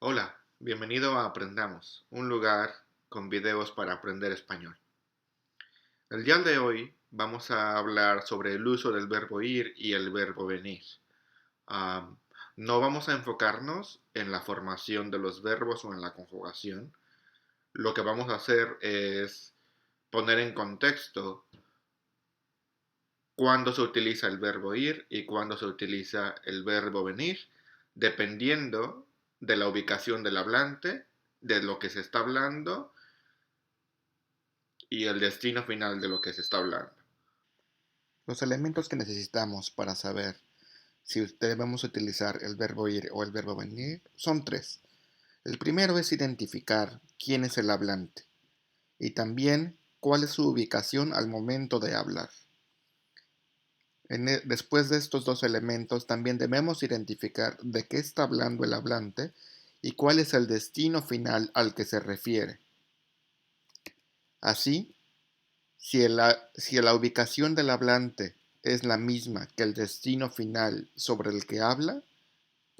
Hola, bienvenido a Aprendamos, un lugar con videos para aprender español. El día de hoy vamos a hablar sobre el uso del verbo ir y el verbo venir. Am, no vamos a enfocarnos en la formación de los verbos o en la conjugación. Lo que vamos a hacer es poner en contexto cuándo se utiliza el verbo ir y cuándo se utiliza el verbo venir, dependiendo de la ubicación del hablante, de lo que se está hablando y el destino final de lo que se está hablando. Los elementos que necesitamos para saber si debemos utilizar el verbo ir o el verbo venir son tres. El primero es identificar quién es el hablante y también cuál es su ubicación al momento de hablar. Después de estos dos elementos también debemos identificar de qué está hablando el hablante y cuál es el destino final al que se refiere. Así, si la ubicación del hablante es la misma que el destino final sobre el que habla,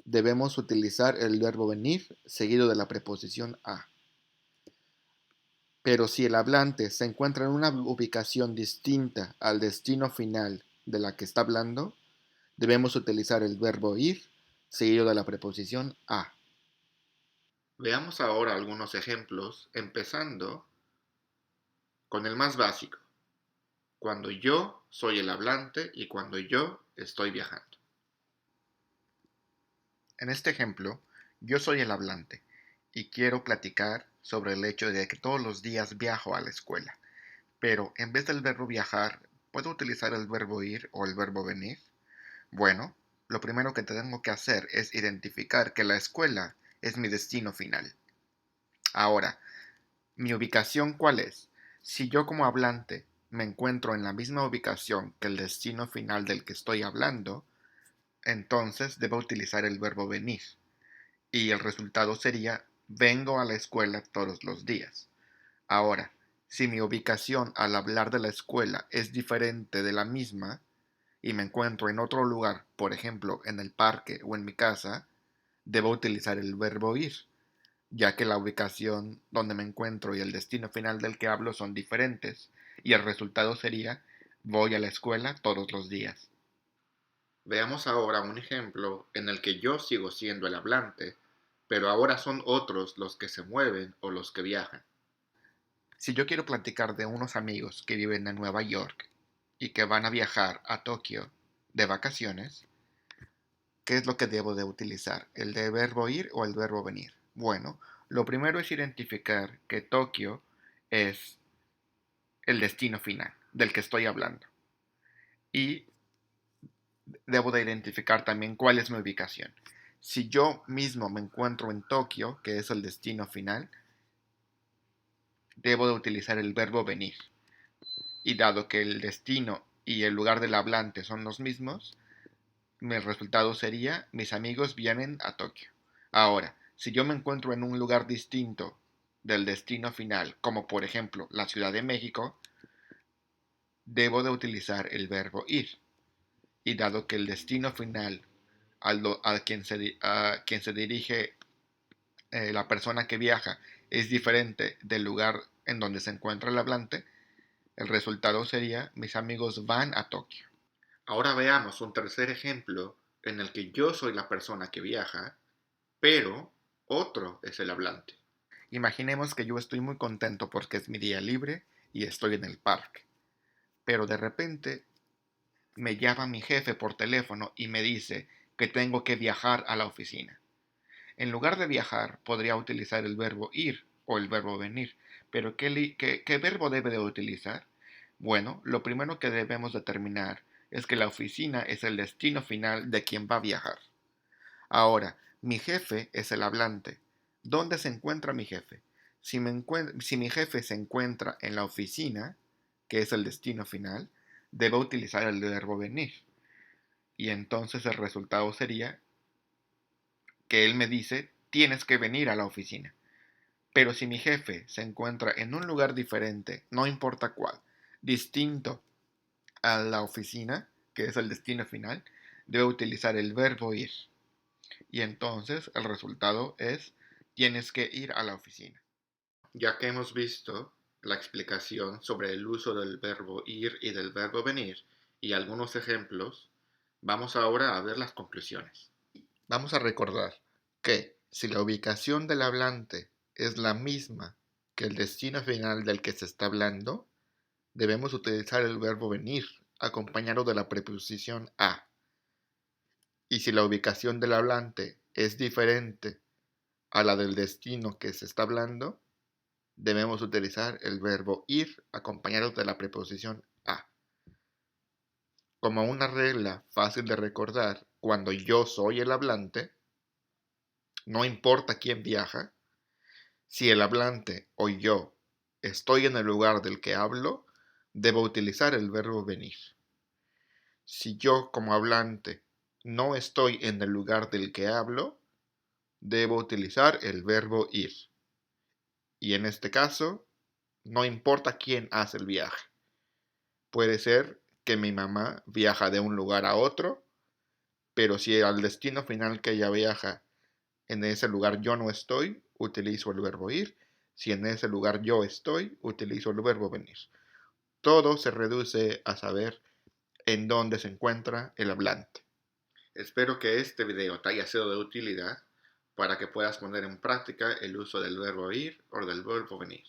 debemos utilizar el verbo venir seguido de la preposición a. Pero si el hablante se encuentra en una ubicación distinta al destino final de la que está hablando, debemos utilizar el verbo ir seguido de la preposición a. Veamos ahora algunos ejemplos, empezando con el más básico, cuando yo soy el hablante y cuando yo estoy viajando. En este ejemplo, yo soy el hablante y quiero platicar sobre el hecho de que todos los días viajo a la escuela. Pero en vez del verbo viajar, ¿puedo utilizar el verbo ir o el verbo venir? Bueno, lo primero que tengo que hacer es identificar que la escuela es mi destino final. Ahora, ¿mi ubicación cuál es? Si yo como hablante me encuentro en la misma ubicación que el destino final del que estoy hablando, entonces debo utilizar el verbo venir. Y el resultado sería vengo a la escuela todos los días. Ahora, si mi ubicación al hablar de la escuela es diferente de la misma y me encuentro en otro lugar, por ejemplo en el parque o en mi casa, debo utilizar el verbo ir, ya que la ubicación donde me encuentro y el destino final del que hablo son diferentes, y el resultado sería voy a la escuela todos los días. Veamos ahora un ejemplo en el que yo sigo siendo el hablante, pero ahora son otros los que se mueven o los que viajan. Si yo quiero platicar de unos amigos que viven en Nueva York y que van a viajar a Tokio de vacaciones, ¿qué es lo que debo de utilizar? ¿El de verbo ir o el verbo venir? Bueno, lo primero es identificar que Tokio es el destino final del que estoy hablando. Y debo de identificar también cuál es mi ubicación. Si yo mismo me encuentro en Tokio, que es el destino final, debo de utilizar el verbo venir. Y dado que el destino y el lugar del hablante son los mismos, mi resultado sería mis amigos vienen a Tokio. Ahora, si yo me encuentro en un lugar distinto del destino final, como por ejemplo la Ciudad de México, debo de utilizar el verbo ir. Y dado que el destino final a quien se dirige la persona que viaja es diferente del lugar en donde se encuentra el hablante, el resultado sería mis amigos van a Tokio. Ahora veamos un tercer ejemplo en el que yo soy la persona que viaja, pero otro es el hablante. Imaginemos que yo estoy muy contento porque es mi día libre y estoy en el parque. Pero de repente me llama mi jefe por teléfono y me dice que tengo que viajar a la oficina. En lugar de viajar, podría utilizar el verbo ir o el verbo venir. Pero ¿qué verbo debe de utilizar? Bueno, lo primero que debemos determinar es que la oficina es el destino final de quien va a viajar. Ahora, mi jefe es el hablante. ¿Dónde se encuentra mi jefe? Si mi jefe se encuentra en la oficina, que es el destino final, debo utilizar el verbo venir. Y entonces el resultado sería que él me dice, tienes que venir a la oficina. Pero si mi jefe se encuentra en un lugar diferente, no importa cuál, distinto a la oficina, que es el destino final, debo utilizar el verbo ir. Y entonces el resultado es tienes que ir a la oficina. Ya que hemos visto la explicación sobre el uso del verbo ir y del verbo venir y algunos ejemplos, vamos ahora a ver las conclusiones. Vamos a recordar que si la ubicación del hablante es la misma que el destino final del que se está hablando, debemos utilizar el verbo venir acompañado de la preposición a. Y si la ubicación del hablante es diferente a la del destino que se está hablando, debemos utilizar el verbo ir acompañado de la preposición a. Como una regla fácil de recordar, cuando yo soy el hablante, no importa quién viaja, si el hablante o yo estoy en el lugar del que hablo, debo utilizar el verbo venir. Si yo como hablante no estoy en el lugar del que hablo, debo utilizar el verbo ir. Y en este caso, no importa quién hace el viaje. Puede ser que mi mamá viaja de un lugar a otro, pero si al destino final que ella viaja, en ese lugar yo no estoy, utilizo el verbo ir. Si en ese lugar yo estoy, utilizo el verbo venir. Todo se reduce a saber en dónde se encuentra el hablante. Espero que este video te haya sido de utilidad para que puedas poner en práctica el uso del verbo ir o del verbo venir.